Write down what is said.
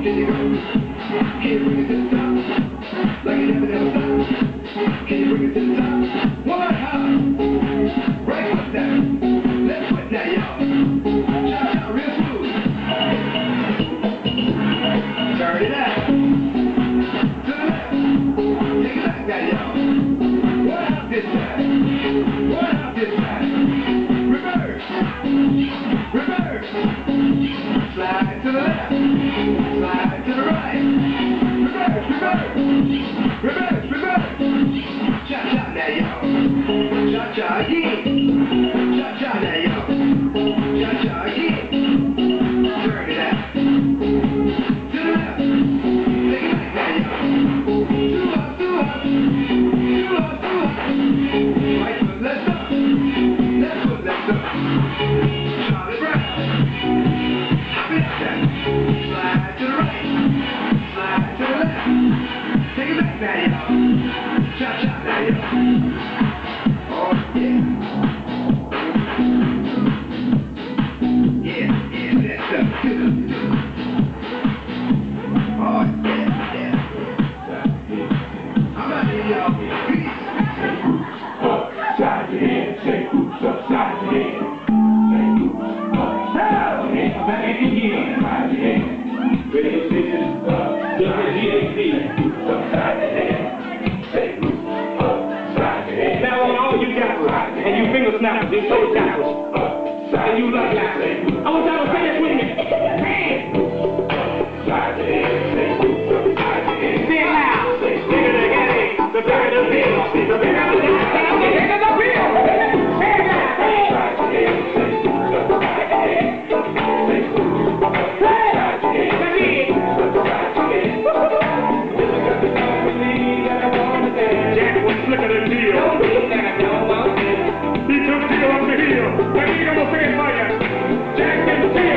Here you go. Can you bring it to the top? Like you never stopped. Can you bring it to the top? One high. Right foot down. Left foot down, y'all. Shout out real smooth. Turn it out. To the left. Take it back now, y'all. One half this side. One half this side. Reverse. Reverse. Slide to the left. Slide to the right. Reverse, reverse. Reverse, reverse. Cha-cha now, y'all. Cha-cha again. Cha-cha now, y'all. Cha-cha again. Turn it out. To the left. Take it back now, y'all. Two up, two up. Two up, two up. Right foot, left up. Left foot, left up. Charlie Brown. Hop it up there. Slide to the right. Slide to the left. Take it back now, y'all. Cha-cha now, y'all. Oh, yeah. Yeah, yeah, that's up. Oh, yeah, yeah. I'm out here, y'all. Peace. Upside your head, say oops upside your head. Say oops upside your head. Back again, upside your head. Ready to see this? WGAC. Oops upside your head. Say oops upside your head. Now on all you gappers and you finger snappers, you toe tappers, and you love lappers. I want y'all to say this with me. Upside your head. Say oops upside your head. Say it loud. Bigger the game, the bigger the bill, the bigger the bill, the bigger the bill. Say it loud. Upside your head. Say oops upside your head. Say oops upside your head. Upside your head. Jack was slicker than Dio. He took Dio up the hill. But he gonna say it for you. Jack and Dio.